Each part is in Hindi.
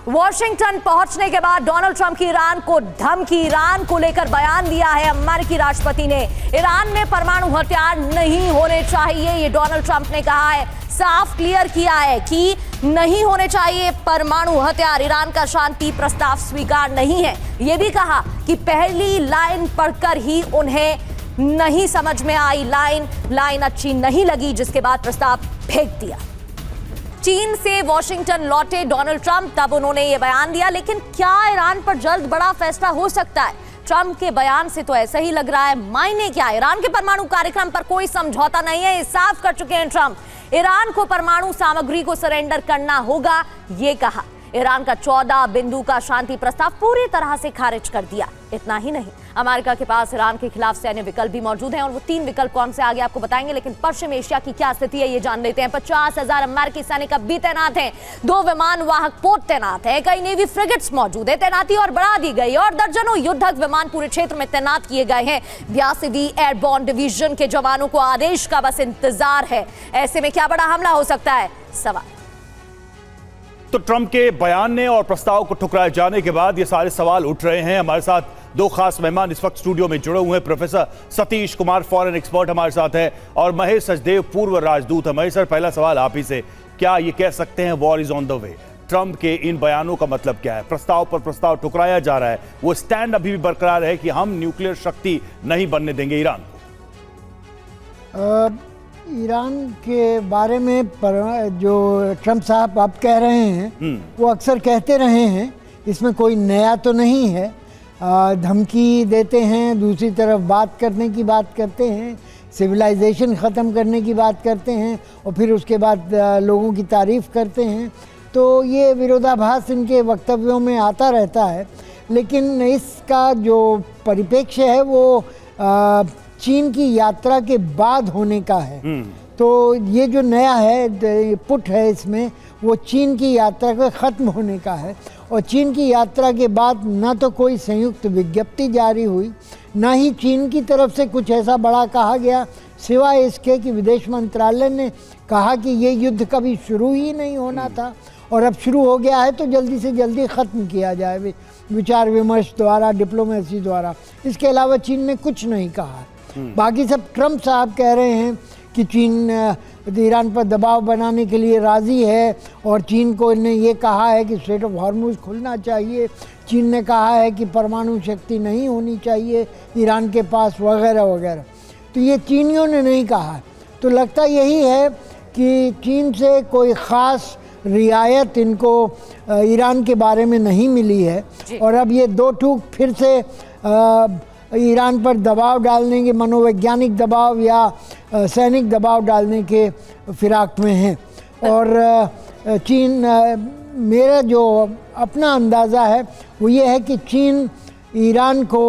वॉशिंगटन पहुंचने के बाद डोनाल्ड ट्रंप की ईरान को धमकी, ईरान को लेकर बयान दिया है अमेरिकी राष्ट्रपति ने। ईरान में परमाणु हथियार नहीं होने चाहिए, ये डोनाल्ड ट्रंप ने कहा है। साफ क्लियर किया है कि नहीं होने चाहिए परमाणु हथियार। ईरान का शांति प्रस्ताव स्वीकार नहीं है। यह भी कहा कि पहली लाइन पढ़कर ही उन्हें नहीं समझ में आई, लाइन अच्छी नहीं लगी, जिसके बाद प्रस्ताव फेंक दिया। चीन से वॉशिंगटन लौटे डोनाल्ड ट्रंप, तब उन्होंने यह बयान दिया। लेकिन क्या ईरान पर जल्द बड़ा फैसला हो सकता है? ट्रंप के बयान से तो ऐसा ही लग रहा है। मायने क्या? ईरान के परमाणु कार्यक्रम पर कोई समझौता नहीं है, ये साफ कर चुके हैं ट्रंप। ईरान को परमाणु सामग्री को सरेंडर करना होगा, ये कहा। ईरान का 14 बिंदु का शांति प्रस्ताव पूरी तरह से खारिज कर दिया। इतना ही नहीं, अमेरिका के पास ईरान के खिलाफ सैन्य विकल्प भी मौजूद हैं और वो 3 विकल्प कौन से आगे आपको बताएंगे। लेकिन पश्चिम एशिया की क्या स्थिति है ये जान लेते हैं। 50,000 अमेरिकी सैनिक अब भी तैनात हैं, 2 विमान वाहक पोत तैनात है, कई नेवी फ्रिगेट्स मौजूद है। तैनाती और बढ़ा दी गई और दर्जनों युद्धक विमान पूरे क्षेत्र में तैनात किए गए हैं। 82वीं एयरबोर्न डिवीजन के जवानों को आदेश का बस इंतजार है। ऐसे में क्या बड़ा हमला हो सकता है? सवाल। तो ट्रंप के बयान ने और प्रस्ताव को ठुकराए जाने के बाद ये सारे सवाल उठ रहे हैं। हमारे साथ 2 खास मेहमान इस वक्त स्टूडियो में जुड़े हुए हैं। Professor Satish Kumar, foreign expert हमारे साथ है, और महेश सचदेव, पूर्व राजदूत है। महेश सर, पहला सवाल आप ही से, क्या ये कह सकते हैं war is on the way? Trump के इन बयानों का मतलब क्या है? प्रस्ताव पर प्रस्ताव ठुकराया जा रहा है, वो स्टैंड अभी भी बरकरार है कि हम न्यूक्लियर शक्ति नहीं बनने देंगे ईरान को। ईरान के बारे में जो ट्रंप साहब आप कह रहे हैं वो अक्सर कहते रहे हैं, इसमें कोई नया तो नहीं है। धमकी देते हैं, दूसरी तरफ बात करने की बात करते हैं, सिविलाइजेशन ख़त्म करने की बात करते हैं और फिर उसके बाद लोगों की तारीफ़ करते हैं। तो ये विरोधाभास इनके वक्तव्यों में आता रहता है। लेकिन इसका जो परिप्रेक्ष्य है वो चीन की यात्रा के बाद होने का है। तो ये जो नया है पुट है इसमें, वो चीन की यात्रा के ख़त्म होने का है। और चीन की यात्रा के बाद ना तो कोई संयुक्त विज्ञप्ति जारी हुई, ना ही चीन की तरफ से कुछ ऐसा बड़ा कहा गया, सिवाय इसके कि विदेश मंत्रालय ने कहा कि ये युद्ध कभी शुरू ही नहीं होना था और अब शुरू हो गया है तो जल्दी से जल्दी ख़त्म किया जाए विचार विमर्श द्वारा, डिप्लोमेसी द्वारा। इसके अलावा चीन ने कुछ नहीं कहा। बाकी सब ट्रंप साहब कह रहे हैं कि चीन ईरान पर दबाव बनाने के लिए राज़ी है और चीन को ने ये कहा है कि स्ट्रेट ऑफ हॉर्मुज़ खुलना चाहिए। चीन ने कहा है कि परमाणु शक्ति नहीं होनी चाहिए ईरान के पास, वगैरह वगैरह। तो ये चीनियों ने नहीं कहा। तो लगता यही है कि चीन से कोई ख़ास रियायत इनको ईरान के बारे में नहीं मिली है और अब ये 2 टूक फिर से ईरान पर दबाव डालने के, मनोवैज्ञानिक दबाव या सैनिक दबाव डालने के फिराक में हैं। और चीन, मेरा जो अपना अंदाज़ा है वो ये है कि चीन ईरान को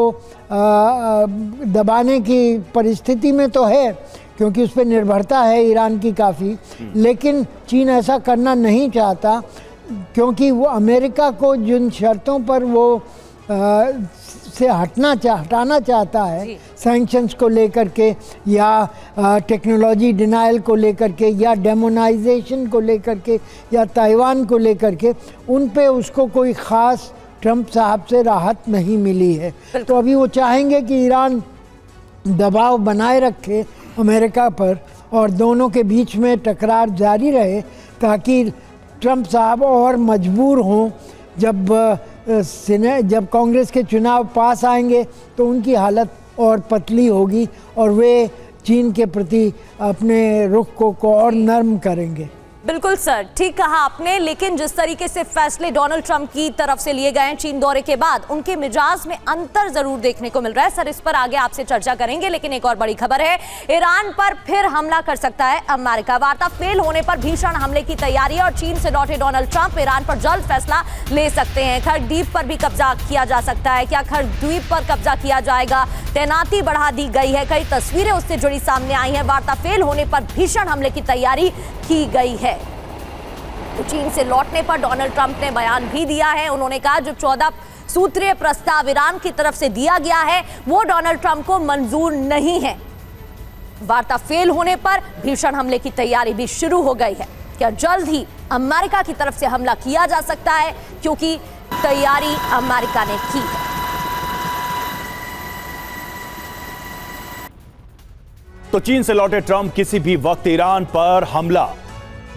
दबाने की परिस्थिति में तो है, क्योंकि उस पर निर्भरता है ईरान की काफ़ी, लेकिन चीन ऐसा करना नहीं चाहता, क्योंकि वो अमेरिका को जिन शर्तों पर वो से हटाना चाहता है, सैंक्शंस को लेकर के या टेक्नोलॉजी डिनाइल को लेकर के या डेमोनाइजेशन को लेकर के या ताइवान को लेकर के, उन पे उसको कोई ख़ास ट्रंप साहब से राहत नहीं मिली है। तो अभी वो चाहेंगे कि ईरान दबाव बनाए रखे अमेरिका पर और दोनों के बीच में टकरार जारी रहे, ताकि ट्रंप साहब और मजबूर हों। जब कांग्रेस के चुनाव पास आएंगे तो उनकी हालत और पतली होगी और वे चीन के प्रति अपने रुख को और नर्म करेंगे। बिल्कुल सर, ठीक कहा आपने। लेकिन जिस तरीके से फैसले डोनाल्ड ट्रंप की तरफ से लिए गए हैं चीन दौरे के बाद, उनके मिजाज में अंतर जरूर देखने को मिल रहा है। सर, इस पर आगे आपसे चर्चा करेंगे। लेकिन एक और बड़ी खबर है, ईरान पर फिर हमला कर सकता है अमेरिका। वार्ता फेल होने पर भीषण हमले की तैयारी और चीन से लौटे डोनाल्ड ट्रंप ईरान पर जल्द फैसला ले सकते हैं। खर्द द्वीप पर भी कब्जा किया जा सकता है। क्या खर्द द्वीप पर कब्जा किया जाएगा? तैनाती बढ़ा दी गई है, कई तस्वीरें उससे जुड़ी सामने आई हैं। वार्ता फेल होने पर भीषण हमले की तैयारी की गई है। तो चीन से लौटने पर डोनाल्ड ट्रंप ने बयान भी दिया है। उन्होंने कहा जो 14 सूत्रीय प्रस्ताव ईरान की तरफ से दिया गया है वो डोनाल्ड ट्रंप को मंजूर नहीं है। वार्ता फेल होने पर भीषण हमले की तैयारी भी शुरू हो गई है। क्या जल्द ही अमेरिका की तरफ से हमला किया जा सकता है, क्योंकि तैयारी अमेरिका ने की है। तो चीन से लौटे ट्रंप किसी भी वक्त ईरान पर हमला,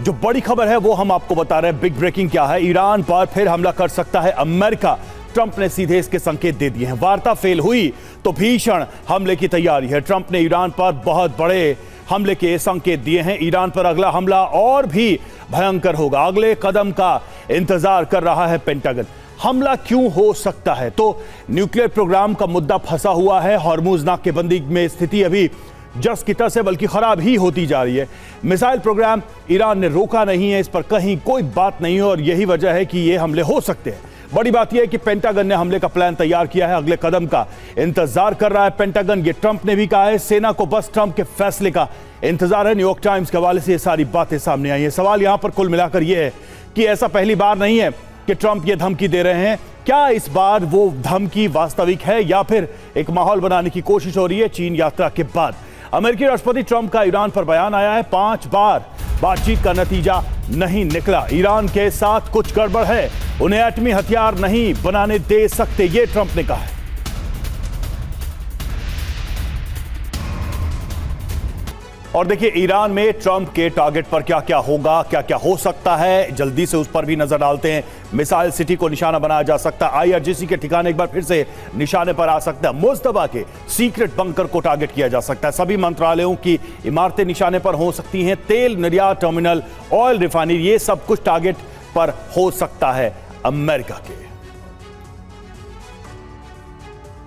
जो बड़ी खबर है वो हम आपको बता रहे हैं। बिग ब्रेकिंग क्या है, ईरान पर फिर हमला कर सकता है अमेरिका। ट्रंप ने सीधे इसके संकेत दे दिए हैं। वार्ता फेल हुई तो भीषण हमले की तैयारी है। ट्रंप ने ईरान पर बहुत बड़े हमले के संकेत दिए हैं। ईरान पर अगला हमला और भी भयंकर होगा। अगले कदम का इंतजार कर रहा है पेंटागन। हमला क्यों हो सकता है? तो न्यूक्लियर प्रोग्राम का मुद्दा फंसा हुआ है। हॉर्मुज नाकेबंदी में स्थिति अभी जस की तस है, बल्कि खराब ही होती जा रही है। मिसाइल प्रोग्राम ईरान ने रोका नहीं है, इस पर कहीं कोई बात नहीं है, और यही वजह है कि ये हमले हो सकते हैं। बड़ी बात यह है कि पेंटागन ने हमले का प्लान तैयार किया है। अगले कदम का इंतजार कर रहा है पेंटागन। ये ट्रंप ने भी कहा है, सेना को बस ट्रंप के फैसले का इंतजार है। न्यूयॉर्क टाइम्स के हवाले से ये सारी बातें सामने आई हैं। सवाल यहां पर कुल मिलाकर यह है कि ऐसा पहली बार नहीं है कि ट्रंप ये धमकी दे रहे हैं। क्या इस बार वो धमकी वास्तविक है या फिर एक माहौल बनाने की कोशिश हो रही है? चीन यात्रा के बाद अमेरिकी राष्ट्रपति ट्रंप का ईरान पर बयान आया है। 5 बार बातचीत का नतीजा नहीं निकला। ईरान के साथ कुछ गड़बड़ है, उन्हें एटमी हथियार नहीं बनाने दे सकते, ये ट्रंप ने कहा है। और देखिए, ईरान में ट्रंप के टारगेट पर क्या क्या होगा, क्या क्या हो सकता है, जल्दी से उस पर भी नजर डालते हैं। मिसाइल सिटी को निशाना बनाया जा सकता है। IRGC के ठिकाने एक बार फिर से निशाने पर आ सकता है। मुस्तफा के सीक्रेट बंकर को टारगेट किया जा सकता है। सभी मंत्रालयों की इमारतें निशाने पर हो सकती हैं। तेल निर्यात टर्मिनल, ऑयल रिफाइनरी, ये सब कुछ टारगेट पर हो सकता है अमेरिका के।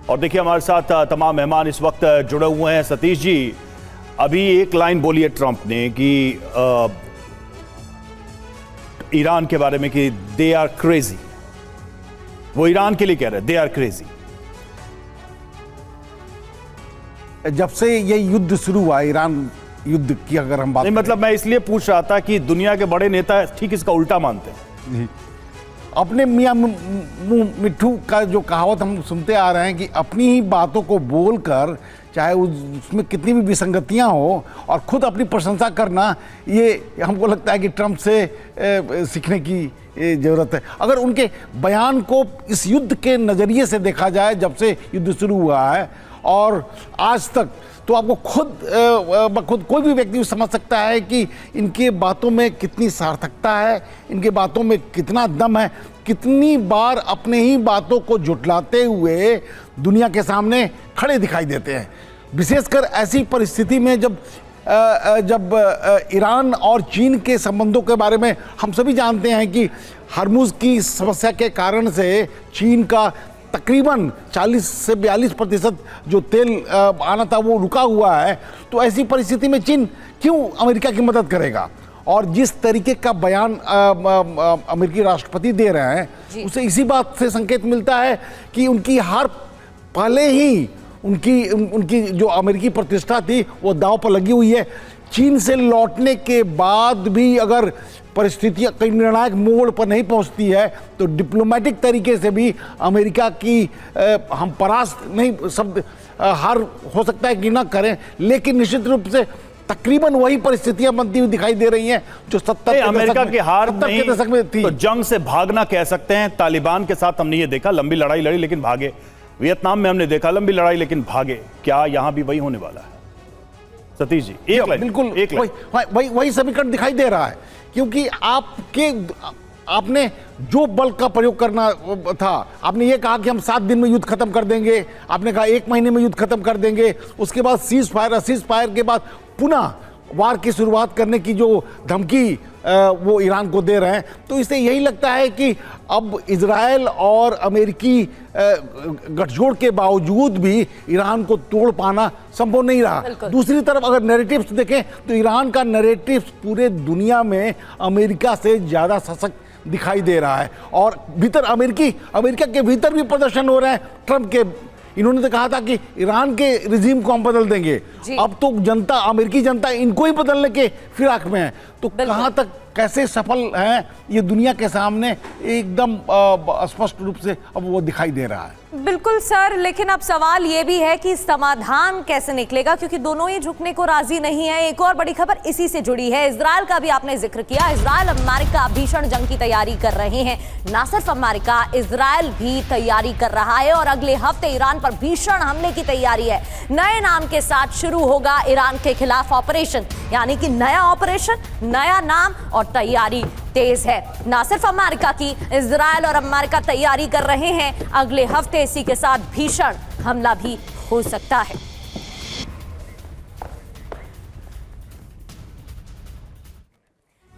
और देखिए, हमारे साथ तमाम मेहमान इस वक्त जुड़े हुए हैं। सतीश जी, अभी एक लाइन बोली है ट्रंप ने कि ईरान के बारे में कि दे आर क्रेजी। वो ईरान के लिए कह रहे हैं, दे आर क्रेजी। जब से ये युद्ध शुरू हुआ, ईरान युद्ध की अगर हम बात नहीं, मतलब मैं इसलिए पूछ रहा था कि दुनिया के बड़े नेता ठीक इसका उल्टा मानते हैं। अपने मियां मिट्ठू का जो कहावत हम सुनते आ रहे हैं कि अपनी ही बातों को बोलकर, चाहे उसमें कितनी भी विसंगतियां हो, और खुद अपनी प्रशंसा करना, ये हमको लगता है कि ट्रंप से सीखने की ज़रूरत है। अगर उनके बयान को इस युद्ध के नज़रिए से देखा जाए, जब से युद्ध शुरू हुआ है और आज तक, तो आपको खुद कोई भी व्यक्ति समझ सकता है कि इनके बातों में कितनी सार्थकता है, इनके बातों में कितना दम है, कितनी बार अपने ही बातों को झुठलाते हुए दुनिया के सामने खड़े दिखाई देते हैं। विशेषकर ऐसी परिस्थिति में जब ईरान और चीन के संबंधों के बारे में हम सभी जानते हैं कि हर्मुज की समस्या के कारण से चीन का तकरीबन 40 से 42% जो तेल आना था वो रुका हुआ है। तो ऐसी परिस्थिति में चीन क्यों अमेरिका की मदद करेगा? और जिस तरीके का बयान अमेरिकी राष्ट्रपति दे रहे हैं, उसे इसी बात से संकेत मिलता है कि उनकी हार पहले ही उनकी जो अमेरिकी प्रतिष्ठा थी वो दांव पर लगी हुई है। चीन से लौटने के बाद भी अगर परिस्थितियां कई निर्णायक मोड़ पर नहीं पहुंचती है तो डिप्लोमेटिक तरीके से भी अमेरिका की हम परास्त नहीं, शब्द हार हो सकता है कि ना करें, लेकिन निश्चित रूप से तकरीबन वही परिस्थितियां बनती हुई दिखाई दे रही हैं जो 70 अमेरिका की हार के दशक में थी। तो जंग से भागना कह सकते हैं। तालिबान के साथ हमने ये देखा, लंबी लड़ाई लड़ी लेकिन भागे। वियतनाम में हमने देखा लंबी लड़ाई लेकिन भागे। क्या यहां भी वही होने वाला है? सतीश जी, एक लाइन, बिल्कुल एक लाइन। वही समीकरण दिखाई दे रहा है, क्योंकि आपने जो बल का प्रयोग करना था, आपने ये कहा कि हम 7 दिन में युद्ध खत्म कर देंगे, आपने कहा 1 महीने में युद्ध खत्म कर देंगे, उसके बाद सीज फायर के बाद पुनः वार की शुरुआत करने की जो धमकी वो ईरान को दे रहे हैं। तो इससे यही लगता है कि अब इजराइल और अमेरिकी गठजोड़ के बावजूद भी ईरान को तोड़ पाना संभव नहीं रहा। दूसरी तरफ अगर नैरेटिव्स देखें तो ईरान का नैरेटिव्स पूरे दुनिया में अमेरिका से ज़्यादा सशक्त दिखाई दे रहा है। और अमेरिका के भीतर भी प्रदर्शन हो रहे हैं ट्रंप के। इन्होंने तो कहा था कि ईरान के रिजीम को हम बदल देंगे, अब तो जनता, अमेरिकी जनता इनको ही बदलने के फिराक में है। तो कहां तक कैसे सफल हैं ये दुनिया के सामने एकदम स्पष्ट रूप से अब वो दिखाई दे रहा है। बिल्कुल सर, लेकिन अब सवाल ये भी है कि समाधान कैसे निकलेगा, क्योंकि दोनों ही झुकने को राजी नहीं है। एक और बड़ी खबर इसी से जुड़ी है, इजराइल का भी आपने जिक्र किया। इजराइल अमेरिका भीषण जंग की तैयारी कर रहे हैं। ना सिर्फ अमेरिका, इजराइल भी तैयारी कर रहा है और अगले हफ्ते ईरान पर भीषण हमले की तैयारी है। नए नाम के साथ शुरू होगा ईरान के खिलाफ ऑपरेशन, यानी कि नया ऑपरेशन, नया नाम और तैयारी तेज है। ना सिर्फ अमेरिका की, इजराइल और अमेरिका तैयारी कर रहे हैं। अगले हफ्ते इसी के साथ भीषण हमला भी हो सकता है।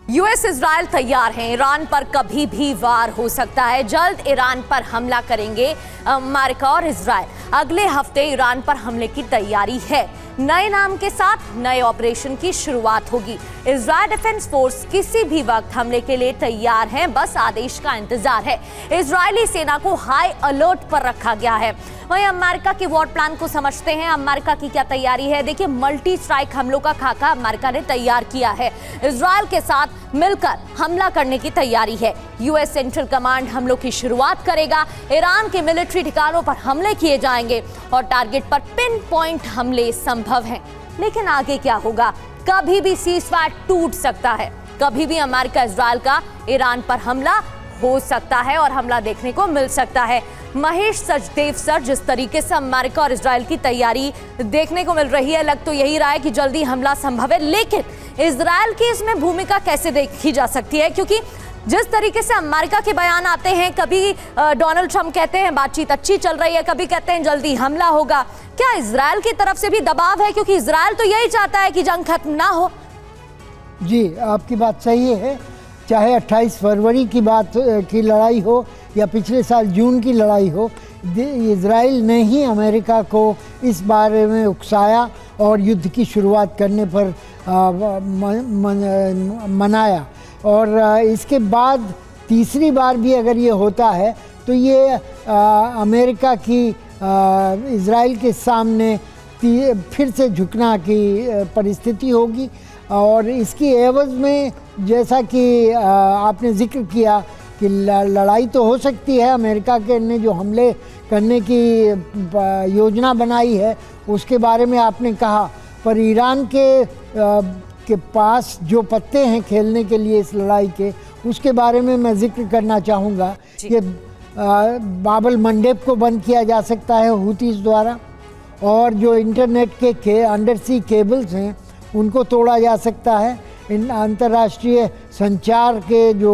यूएस इजराइल तैयार हैं, ईरान पर कभी भी वार हो सकता है। जल्द ईरान पर हमला करेंगे अमेरिका और इजराइल। अगले हफ्ते ईरान पर हमले की तैयारी है। नए नाम के साथ नए ऑपरेशन की शुरुआत होगी। इजराइल डिफेंस फोर्स किसी भी वक्त हमले के लिए तैयार है, बस आदेश का इंतजार है। इजरायली सेना को हाई अलर्ट पर रखा गया है। वहीं अमेरिका के वॉर प्लान को समझते हैं। अमेरिका की क्या तैयारी है, देखिए, मल्टी स्ट्राइक हमलों का खाका अमेरिका ने तैयार किया है। इजराइल के साथ मिलकर हमला करने की तैयारी है। यूएस सेंट्रल कमांड हमलों की शुरुआत करेगा। ईरान के मिलिट्री ठिकानों पर हमले किए जाएंगे और टारगेट पर पिन पॉइंट हमले संभव हैं। लेकिन आगे क्या होगा? कभी भी सीज़फायर टूट सकता है, कभी भी अमेरिका इजराइल का ईरान पर हमला हो सकता है और हमला देखने को मिल सकता है। महेश सचदेव सर, जिस तरीके से अमेरिका और इजराइल की तैयारी देखने को मिल रही है, लग तो यही रहा है कि जल्दी हमला संभव है। लेकिन इजराइल की इसमें भूमिका कैसे देखी जा सकती है? क्योंकि जिस तरीके से अमेरिका के बयान आते हैं, कभी डोनाल्ड ट्रंप कहते हैं बातचीत अच्छी चल रही है, कभी कहते हैं जल्दी हमला होगा। क्या इजराइल की तरफ से भी दबाव है? क्योंकि इजराइल तो यही चाहता है कि जंग खत्म ना हो। जी, आपकी बात सही है। चाहे 28 फरवरी की बात की लड़ाई हो या पिछले साल जून की लड़ाई हो, इजराइल ने ही अमेरिका को इस बारे में उकसाया और युद्ध की शुरुआत करने पर मनाया। और इसके बाद तीसरी बार भी अगर ये होता है तो ये अमेरिका की इजराइल के सामने फिर से झुकना की परिस्थिति होगी। और इसकी एवज में, जैसा कि आपने जिक्र किया कि लड़ाई तो हो सकती है, अमेरिका के ने जो हमले करने की योजना बनाई है उसके बारे में आपने कहा, पर ईरान के पास जो पत्ते हैं खेलने के लिए इस लड़ाई के, उसके बारे में मैं जिक्र करना चाहूँगा कि बाबल मंडेप को बंद किया जा सकता है हूतीस द्वारा, और जो इंटरनेट के अंडरसी केबल्स हैं उनको तोड़ा जा सकता है। इन अंतर्राष्ट्रीय संचार के जो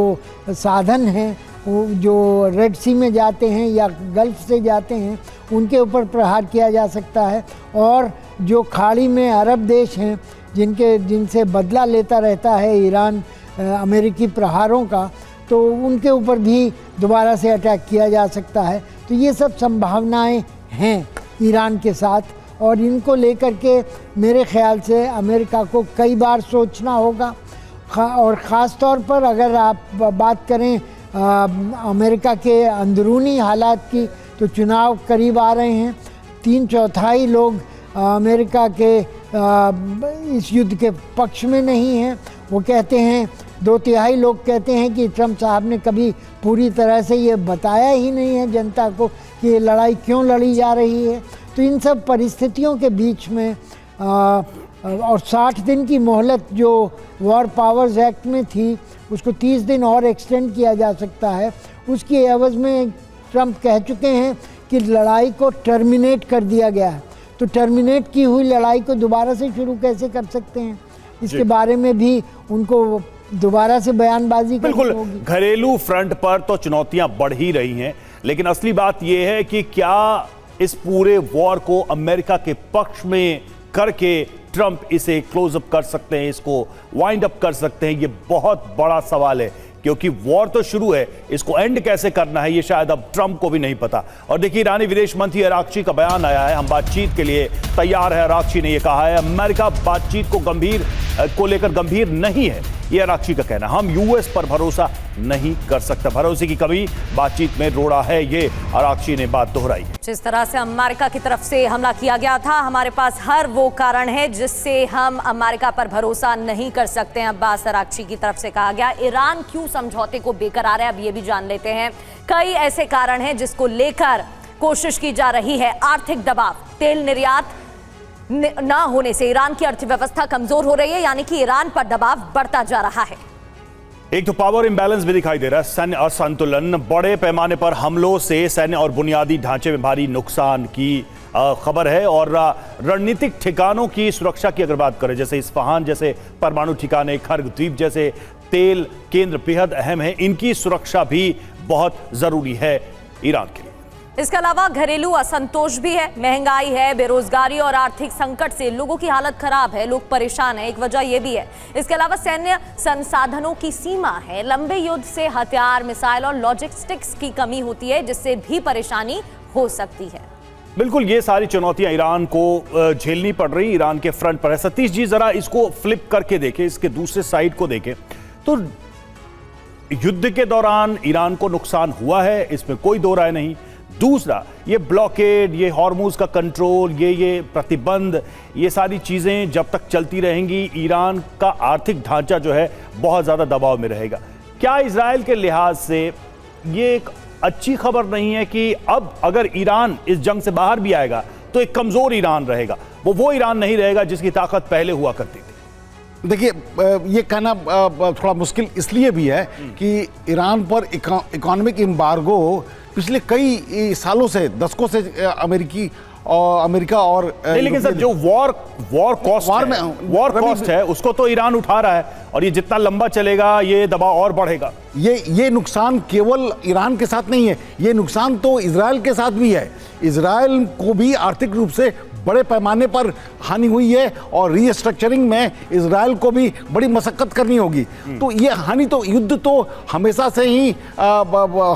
साधन हैं, जो रेड सी में जाते हैं या गल्फ से जाते हैं, उनके ऊपर प्रहार किया जा सकता है। और जो खाड़ी में अरब देश हैं जिनसे बदला लेता रहता है ईरान अमेरिकी प्रहारों का, तो उनके ऊपर भी दोबारा से अटैक किया जा सकता है। तो ये सब संभावनाएं हैं ईरान के साथ, और इनको लेकर के मेरे ख्याल से अमेरिका को कई बार सोचना होगा। और ख़ास तौर पर अगर आप बात करें अमेरिका के अंदरूनी हालात की, तो चुनाव करीब आ रहे हैं। 3/4 लोग अमेरिका के इस युद्ध के पक्ष में नहीं हैं। वो कहते हैं, 2/3 लोग कहते हैं कि ट्रंप साहब ने कभी पूरी तरह से ये बताया ही नहीं है जनता को कि ये लड़ाई क्यों लड़ी जा रही है। तो इन सब परिस्थितियों के बीच में और 60 दिन की मोहलत जो वॉर पावर्स एक्ट में थी, उसको 30 दिन और एक्सटेंड किया जा सकता है। उसकी एवज में ट्रंप कह चुके हैं कि लड़ाई को टर्मिनेट कर दिया गया है। तो टर्मिनेट की हुई लड़ाई को दोबारा से शुरू कैसे कर सकते हैं, इसके बारे में भी उनको दोबारा से बयानबाजी बिल्कुल होगी। घरेलू फ्रंट पर तो चुनौतियां बढ़ ही रही हैं, लेकिन असली बात यह है कि क्या इस पूरे वॉर को अमेरिका के पक्ष में करके ट्रंप इसे क्लोज अप कर सकते हैं, इसको वाइंड अप कर सकते हैं? ये बहुत बड़ा सवाल है, क्योंकि वॉर तो शुरू है, इसको एंड कैसे करना है ये शायद अब ट्रंप को भी नहीं पता। और देखिए, ईरानी विदेश मंत्री अरागची का बयान आया है, हम बातचीत के लिए तैयार है। अरागची ने यह कहा है, अमेरिका बातचीत को लेकर गंभीर नहीं है। ये अरागची का कहना। हम यूएस पर भरोसा नहीं कर सकता, भरोसे की कमी बातचीत में रोड़ा है, ये अरागची ने बात दोहराई। जिस तरह से अमेरिका की तरफ से हमला किया गया था, हमारे पास हर वो कारण है जिससे हम अमेरिका पर भरोसा नहीं कर सकते हैं, अब्बास अरागची की तरफ से कहा गया। ईरान क्यों समझौते को बेकरार है, अब ये भी जान लेते हैं। कई ऐसे कारण हैं जिसको लेकर कोशिश की जा रही है। आर्थिक दबाव, तेल निर्यात ना होने से ईरान की अर्थव्यवस्था कमजोर हो रही है, यानी कि ईरान पर दबाव बढ़ता जा रहा है। एक तो पावर इंबैलेंस भी दिखाई दे रहा है, सैन्य असंतुलन, बड़े पैमाने पर हमलों से सैन्य और बुनियादी ढांचे में भारी नुकसान की खबर है। और रणनीतिक ठिकानों की सुरक्षा की अगर बात करें, जैसे इस्फहान जैसे परमाणु ठिकाने, खर्ग द्वीप जैसे तेल केंद्र बेहद अहम है, इनकी सुरक्षा भी बहुत जरूरी है ईरान के लिए। इसके अलावा घरेलू असंतोष भी है, महंगाई है, बेरोजगारी और आर्थिक संकट से लोगों की हालत खराब है, लोग परेशान हैं, एक वजह यह भी है। इसके अलावा सैन्य संसाधनों की सीमा है, लंबे युद्ध से हथियार, मिसाइल और लॉजिस्टिक्स की कमी होती है, जिससे भी परेशानी हो सकती है। बिल्कुल, ये सारी चुनौतियां ईरान को झेलनी पड़ रही, ईरान के फ्रंट पर है। सतीश जी जरा इसको फ्लिप करके देखें, इसके दूसरे साइड को देखें तो युद्ध के दौरान ईरान को नुकसान हुआ है, इसमें कोई दो राय नहीं। दूसरा, ये ब्लॉकेड, ये हॉर्मुज का कंट्रोल, ये प्रतिबंध, ये सारी चीजें जब तक चलती रहेंगी, ईरान का आर्थिक ढांचा जो है बहुत ज्यादा दबाव में रहेगा। क्या इजराइल के लिहाज से ये एक अच्छी खबर नहीं है कि अब अगर ईरान इस जंग से बाहर भी आएगा तो एक कमजोर ईरान रहेगा, वो ईरान नहीं रहेगा जिसकी ताकत पहले हुआ करती थी? देखिए, ये कहना थोड़ा मुश्किल इसलिए भी है कि ईरान पर इकोनॉमिक एम्बार्गो पिछले कई सालों से, दशकों से अमेरिका और लेकिन सर जो वॉर कॉस्ट है उसको तो ईरान उठा रहा है, और ये जितना लंबा चलेगा ये दबाव और बढ़ेगा। ये नुकसान केवल ईरान के साथ नहीं है, ये नुकसान तो इजराइल के साथ भी है। इजराइल को भी आर्थिक रूप से बड़े पैमाने पर हानि हुई है और रीस्ट्रक्चरिंग में इजराइल को भी बड़ी मशक्कत करनी होगी। तो ये हानि तो, युद्ध तो हमेशा से ही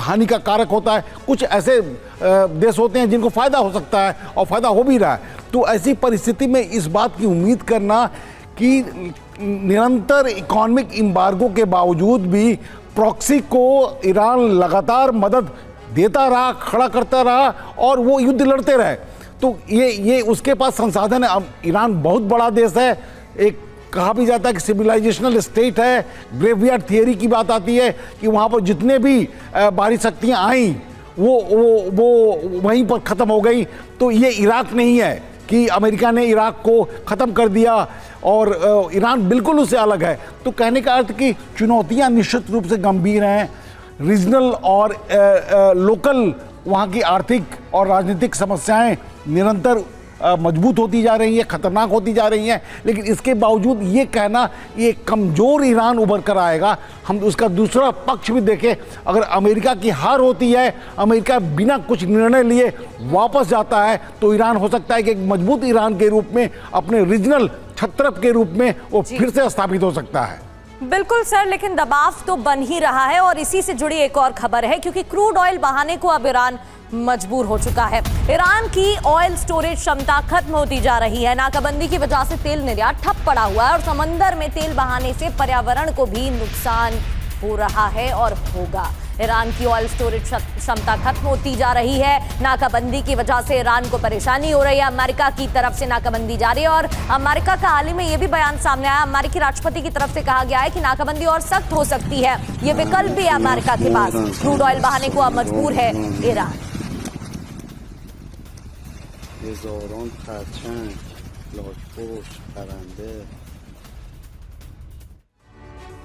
हानि का कारक होता है। कुछ ऐसे देश होते हैं जिनको फायदा हो सकता है और फायदा हो भी रहा है। तो ऐसी परिस्थिति में इस बात की उम्मीद करना कि निरंतर इकोनॉमिक एम्बार्गो के बावजूद भी प्रॉक्सी को ईरान लगातार मदद देता रहा, खड़ा करता रहा और वो युद्ध लड़ते रहे, तो ये उसके पास संसाधन है। ईरान बहुत बड़ा देश है, एक कहा भी जाता है कि सिविलाइजेशनल स्टेट है। ग्रेवयार्ड थियरी की बात आती है कि वहाँ पर जितने भी बाहरी शक्तियाँ आईं वो वहीं पर ख़त्म हो गई। तो ये इराक नहीं है कि अमेरिका ने इराक को ख़त्म कर दिया और ईरान बिल्कुल उससे अलग है। तो कहने का अर्थ कि चुनौतियाँ निश्चित रूप से गंभीर हैं। रीजनल और लोकल वहाँ की आर्थिक और राजनीतिक समस्याएं निरंतर मजबूत होती जा रही है, खतरनाक होती जा रही हैं। लेकिन इसके बावजूद ये कहना ये कमज़ोर ईरान उभर कर आएगा, हम उसका दूसरा पक्ष भी देखें। अगर अमेरिका की हार होती है, अमेरिका बिना कुछ निर्णय लिए वापस जाता है, तो ईरान हो सकता है कि एक मजबूत ईरान के रूप में, अपने रीजनल छत्रप के रूप में वो फिर से स्थापित हो सकता है। बिल्कुल सर, लेकिन दबाव तो बन ही रहा है और इसी से जुड़ी एक और खबर है, क्योंकि क्रूड ऑयल बहाने को अब ईरान मजबूर हो चुका है। ईरान की ऑयल स्टोरेज क्षमता खत्म होती जा रही है। नाकाबंदी की वजह से तेल निर्यात ठप पड़ा हुआ है और समंदर में तेल बहाने से पर्यावरण को भी नुकसान हो रहा है और होगा। ईरान की ऑयल स्टोरेज क्षमता खत्म होती जा रही है। नाकाबंदी की वजह से ईरान को परेशानी हो रही है। अमेरिका की तरफ से नाकाबंदी जारी है और अमेरिका का हाल ही में यह भी बयान सामने आया, अमेरिकी राष्ट्रपति की तरफ से कहा गया है कि नाकाबंदी और सख्त हो सकती है। ये विकल्प भी है अमेरिका के पास। क्रूड ऑयल बहाने को अब मजबूर है ईरान।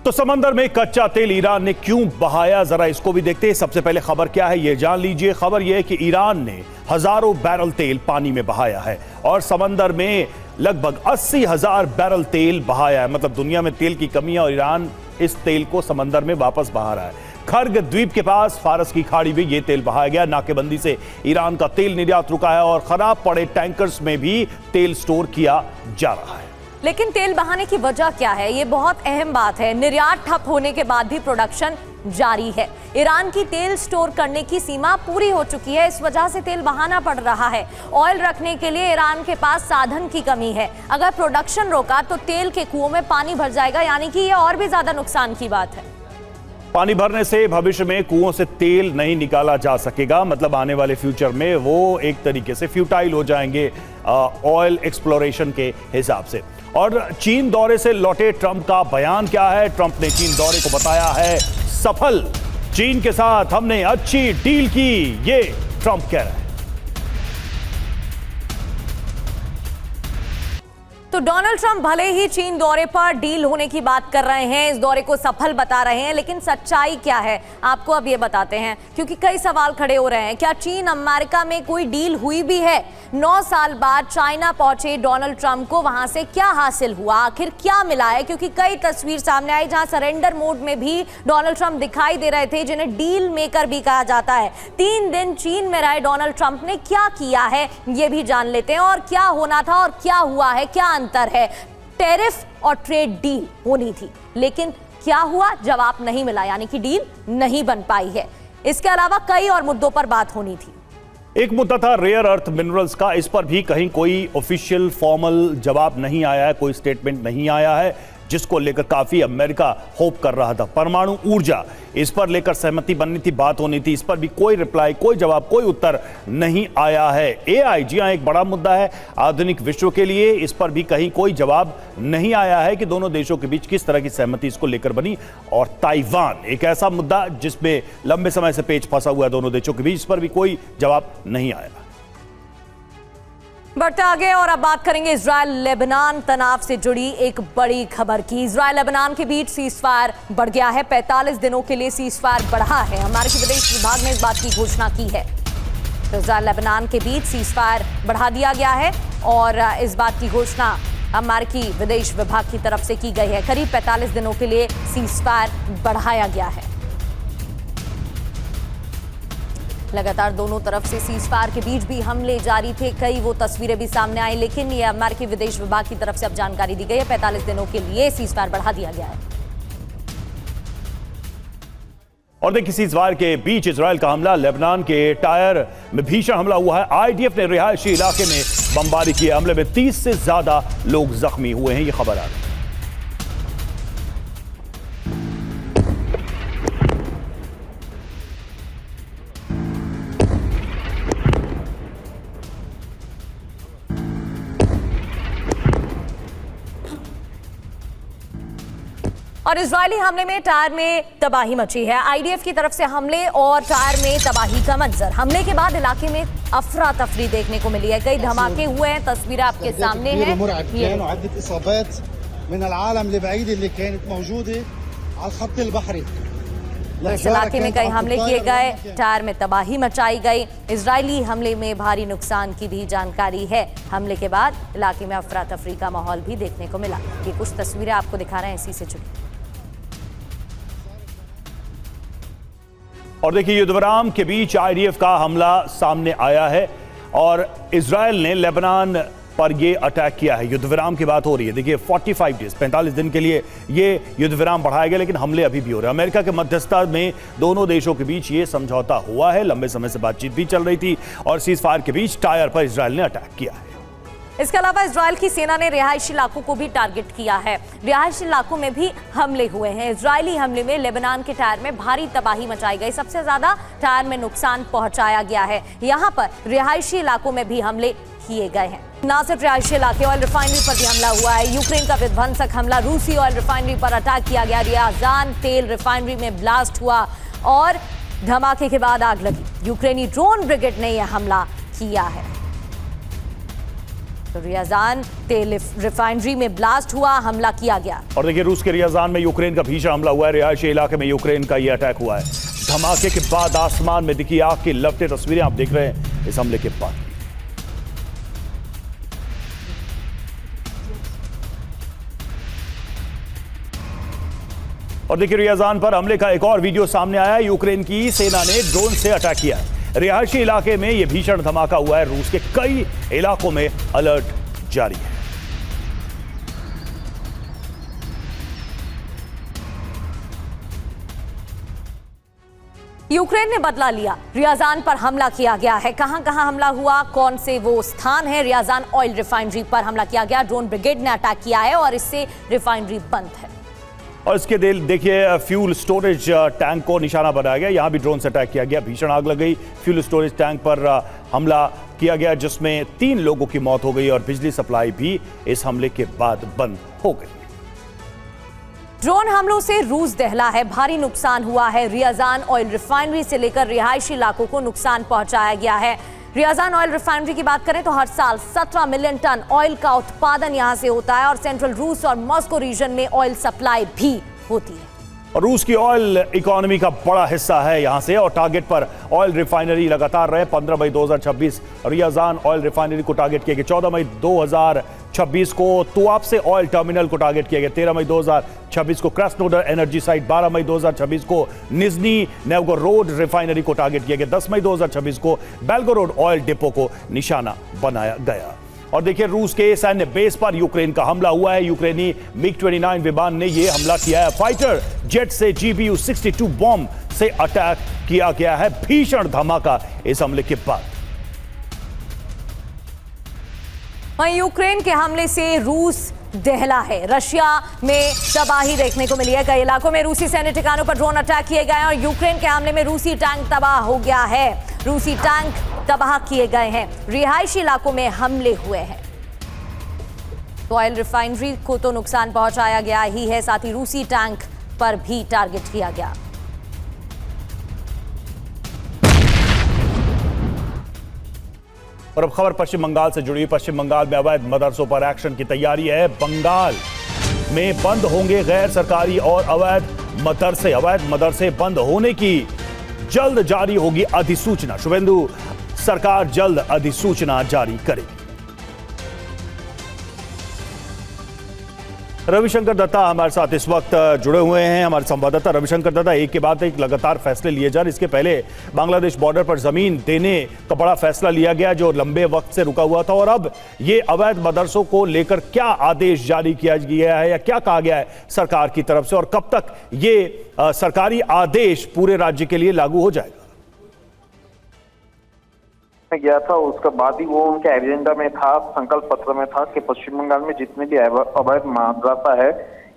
तो समंदर में कच्चा तेल ईरान ने क्यों बहाया, जरा इसको भी देखते हैं। सबसे पहले खबर क्या है ये जान लीजिए। खबर यह है कि ईरान ने हजारों बैरल तेल पानी में बहाया है और समंदर में लगभग 80,000 बैरल तेल बहाया है। मतलब दुनिया में तेल की कमी है और ईरान इस तेल को समंदर में वापस बहा रहा है। खर्ग द्वीप के पास फारस की खाड़ी में यह तेल बहाया गया। नाकेबंदी से ईरान का तेल निर्यात रुका है और खराब पड़े टैंकर्स में भी तेल स्टोर किया जा रहा है। लेकिन तेल बहाने की वजह क्या है, ये बहुत अहम बात है। निर्यात ठप होने के बाद भी प्रोडक्शन जारी है। ईरान की तेल स्टोर करने की सीमा पूरी हो चुकी है, इस वजह से तेल बहाना पड़ रहा है। ऑयल रखने के लिए ईरान के पास साधन की कमी है। अगर प्रोडक्शन रोका तो तेल के कुओं में पानी भर जाएगा, यानी कि ये और भी ज्यादा नुकसान की बात है। पानी भरने से भविष्य में कुओं से तेल नहीं निकाला जा सकेगा, मतलब आने वाले फ्यूचर में वो एक तरीके से फ्यूटाइल हो जाएंगे ऑयल एक्सप्लोरेशन के हिसाब से। और चीन दौरे से लौटे ट्रंप का बयान क्या है? ट्रंप ने चीन दौरे को बताया है सफल। चीन के साथ हमने अच्छी डील की, ये ट्रंप कह रहे हैं। तो डोनाल्ड ट्रंप भले ही चीन दौरे पर डील होने की बात कर रहे हैं, इस दौरे को सफल बता रहे हैं, लेकिन सच्चाई क्या है आपको अब ये बताते हैं, क्योंकि कई सवाल खड़े हो रहे हैं। क्या चीन अमेरिका में कोई डील हुई भी है? 9 साल बाद चाइना पहुंचे डोनाल्ड ट्रंप को वहां से क्या हासिल हुआ, आखिर क्या मिला है? क्योंकि कई तस्वीर सामने आई जहां सरेंडर मोड में भी डोनाल्ड ट्रंप दिखाई दे रहे थे, जिन्हें डील मेकर भी कहा जाता है। 3 दिन चीन में रहे डोनाल्ड ट्रंप ने क्या किया है, ये भी जान लेते हैं। और क्या होना था और क्या हुआ है, क्या अंतर है? टैरिफ और ट्रेड डील होनी थी, लेकिन क्या हुआ? जवाब नहीं मिला, यानी कि डील नहीं बन पाई है। इसके अलावा कई और मुद्दों पर बात होनी थी। एक मुद्दा था रेयर अर्थ मिनरल्स का, इस पर भी कहीं कोई ऑफिशियल फॉर्मल जवाब नहीं आया है, कोई स्टेटमेंट नहीं आया है, जिसको लेकर काफी अमेरिका होप कर रहा था। परमाणु ऊर्जा, इस पर लेकर सहमति बननी थी, बात होनी थी, इस पर भी कोई रिप्लाई, कोई जवाब, कोई उत्तर नहीं आया है। एआई, जी हां, एक बड़ा मुद्दा है आधुनिक विश्व के लिए, इस पर भी कहीं कोई जवाब नहीं आया है कि दोनों देशों के बीच किस तरह की सहमति इसको लेकर बनी। और ताइवान, एक ऐसा मुद्दा जिसमें लंबे समय से पेच फंसा हुआ है दोनों देशों के बीच, इस पर भी कोई जवाब नहीं आया। बढ़ते आगे और अब बात करेंगे इजराइल लेबनान तनाव से जुड़ी एक बड़ी खबर की। इजराइल लेबनान के बीच सीजफायर बढ़ गया है, 45 दिनों के लिए सीजफायर बढ़ा है। अमेरिकी विदेश विभाग ने इस बात की घोषणा की है। तो इजराइल लेबनान के बीच सीजफायर बढ़ा दिया गया है और इस बात की घोषणा अमेरिकी विदेश विभाग की तरफ से की गई है। करीब 45 दिनों के लिए सीजफायर बढ़ाया गया है। लगातार दोनों तरफ से सीजफायर के बीच भी हमले जारी थे, कई वो तस्वीरें भी सामने आई, लेकिन ये अमेरिकी विदेश विभाग की तरफ से अब जानकारी दी गई है, 45 दिनों के लिए सीजफायर बढ़ा दिया गया है। और देखिए, सीजफायर के बीच इजराइल का हमला, लेबनान के टायर में भीषण हमला हुआ है। आईडीएफ ने रिहायशी इलाके में बमबारी की। हमले में 30 से ज्यादा लोग जख्मी हुए हैं, ये खबर आ रही है। और इजरायली हमले में टायर में तबाही मची है। आईडीएफ की तरफ से हमले और टायर में तबाही का मंजर। हमले के बाद इलाके में अफरा तफरी देखने को मिली है, कई धमाके हुए हैं, तस्वीरें आपके सामने हैं। इस इलाके में कई हमले किए गए, टायर में तबाही मचाई गई। इजरायली हमले में भारी नुकसान की भी जानकारी है। हमले के बाद इलाके में अफरा तफरी का माहौल भी देखने को मिला। ये कुछ तस्वीरें आपको दिखा रहे हैं इसी से जुड़ी। और देखिए, युद्धविराम के बीच आईडीएफ का हमला सामने आया है और इजराइल ने लेबनान पर ये अटैक किया है। युद्धविराम की बात हो रही है। देखिए, 45 डेज, 45 दिन के लिए ये युद्धविराम बढ़ाया गया, लेकिन हमले अभी भी हो रहे हैं। अमेरिका के मध्यस्थता में दोनों देशों के बीच ये समझौता हुआ है, लंबे समय से बातचीत भी चल रही थी और सीजफायर के बीच टायर पर इजराइल ने अटैक किया है। इसके अलावा इजराइल की सेना ने रिहायशी इलाकों को भी टारगेट किया है। रिहायशी इलाकों में भी हमले हुए हैं। इजरायली हमले में लेबनान के टायर में भारी तबाही मचाई गई, सबसे ज्यादा टायर में नुकसान पहुंचाया गया है। यहाँ पर रिहायशी इलाकों में भी हमले किए गए हैं। न सिर्फ रिहायशी इलाके, ऑयल रिफाइनरी पर भी हमला हुआ है। यूक्रेन का विध्वंसक हमला, रूसी ऑयल रिफाइनरी पर अटैक किया गया। रियाजान तेल रिफाइनरी में ब्लास्ट हुआ और धमाके के बाद आग लगी। यूक्रेनी ड्रोन ब्रिगेड ने यह हमला किया है। तो रियाजान तेल रिफाइनरी में ब्लास्ट हुआ, हमला किया गया। और देखिए, रूस के रियाजान में यूक्रेन का भीषण हमला हुआ है। रिहायशी इलाके में यूक्रेन का यह अटैक हुआ है। धमाके के बाद आसमान में दिखी आग की लपटें, तस्वीरें आप देख रहे हैं इस हमले के बाद। और देखिए, रियाजान पर हमले का एक और वीडियो सामने आया। यूक्रेन की सेना ने ड्रोन से अटैक किया है। रिहायशी इलाके में यह भीषण धमाका हुआ है। रूस के कई इलाकों में अलर्ट जारी है। यूक्रेन ने बदला लिया, रियाजान पर हमला किया गया है। कहां कहां हमला हुआ, कौन से वो स्थान है? रियाजान ऑयल रिफाइनरी पर हमला किया गया, ड्रोन ब्रिगेड ने अटैक किया है और इससे रिफाइनरी बंद है। और इसके देखिए फ्यूल स्टोरेज टैंक को निशाना बनाया गया, यहां भी ड्रोन से अटैक किया गया, भीषण आग लग गई। फ्यूल स्टोरेज टैंक पर हमला किया गया जिसमें 3 लोगों की मौत हो गई और बिजली सप्लाई भी इस हमले के बाद बंद हो गई। ड्रोन हमलों से रूस दहला है, भारी नुकसान हुआ है। रियाजान ऑयल रिफाइनरी से लेकर रिहायशी इलाकों को नुकसान पहुंचाया गया है। रियाजान ऑयल रिफाइनरी की बात करें तो हर साल 17 मिलियन टन ऑयल का उत्पादन यहां से होता है और सेंट्रल रूस और मॉस्को रीजन में ऑयल सप्लाई भी होती है। और रूस की ऑयल इकोनॉमी का बड़ा हिस्सा है यहां से और टारगेट पर ऑयल रिफाइनरी लगातार रहे। 15 मई 2026 रियाजान ऑयल रिफाइनरी को टारगेट किया गया। 14 मई 2026 को तुआब से ऑयल टर्मिनल को टारगेट किया गया। 13 मई 2026 को क्रास्नोडर एनर्जी साइट, 12 मई 2026 को निजनी नेवगोरोड रिफाइनरी को टारगेट किया गया। 10 मई 2026 को बेलगोरोड ऑयल डिपो को निशाना बनाया गया। और देखिए रूस के सैन्य बेस पर यूक्रेन का हमला हुआ है। यूक्रेनी मिग-29 विमान ने यह हमला किया है। फाइटर जेट से GBU-62 बॉम्ब से अटैक किया गया है। भीषण धमाका इस हमले के बाद। वहीं यूक्रेन के हमले से रूस दहला है। रशिया में तबाही देखने को मिली है। कई इलाकों में रूसी सैन्य ठिकानों पर ड्रोन अटैक किए गए हैं और यूक्रेन के हमले में रूसी टैंक तबाह हो गया है। रूसी टैंक तबाह किए गए हैं। रिहायशी इलाकों में हमले हुए हैं। तो ऑयल रिफाइनरी को तो नुकसान पहुंचाया गया ही है, साथ ही रूसी टैंक पर भी टारगेट किया गया। और अब खबर पश्चिम बंगाल से जुड़ी। पश्चिम बंगाल में अवैध मदरसों पर एक्शन की तैयारी है। बंगाल में बंद होंगे गैर सरकारी और अवैध मदरसे। अवैध मदरसे बंद होने की जल्द जारी होगी अधिसूचना। शुभेंदु सरकार जल्द अधिसूचना जारी करेगी। रविशंकर दत्ता हमारे साथ इस वक्त जुड़े हुए हैं, हमारे संवाददाता। रविशंकर दत्ता, एक के बाद एक लगातार फैसले लिए जा रहे। इसके पहले बांग्लादेश बॉर्डर पर जमीन देने का बड़ा फैसला लिया गया जो लंबे वक्त से रुका हुआ था, और अब ये अवैध मदरसों को लेकर क्या आदेश जारी किया गया है या क्या कहा गया है सरकार की तरफ से, और कब तक ये सरकारी आदेश पूरे राज्य के लिए लागू हो जाएगा? गया था उसके बाद ही वो उनके एजेंडा में था, संकल्प पत्र में था कि पश्चिम बंगाल में जितने भी अवैध मदरसा है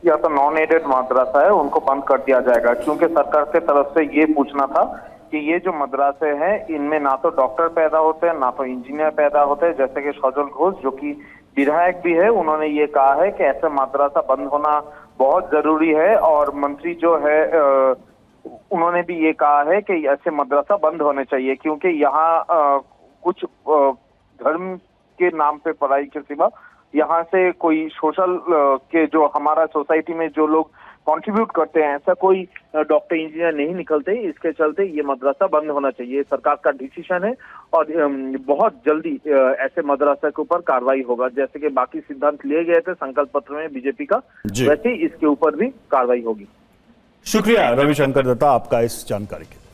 या तो नॉन एडेड मदरसा है उनको बंद कर दिया जाएगा, क्योंकि सरकार की तरफ से ये पूछना था कि ये जो मदरसे हैं इनमें ना तो डॉक्टर पैदा होते हैं ना तो इंजीनियर पैदा होते हैं। जैसे कि सजल घोष जो कि विधायक भी है, उन्होंने ये कहा है कि ऐसे मदरसा बंद होना बहुत जरूरी है, और मंत्री जो है उन्होंने भी ये कहा है कि ऐसे मदरसा बंद होने चाहिए, क्योंकि यहाँ कुछ धर्म के नाम पे पढ़ाई के सिवा यहाँ से कोई सोशल के जो हमारा सोसाइटी में जो लोग कंट्रीब्यूट करते हैं ऐसा कोई डॉक्टर इंजीनियर नहीं निकलते। इसके चलते ये मदरसा बंद होना चाहिए, सरकार का डिसीजन है और बहुत जल्दी ऐसे मदरसा के ऊपर कार्रवाई होगा। जैसे कि बाकी सिद्धांत लिए गए थे संकल्प पत्र में बीजेपी का, वैसे इसके ऊपर भी कार्रवाई होगी। शुक्रिया रविशंकर दत्ता आपका इस जानकारी के लिए।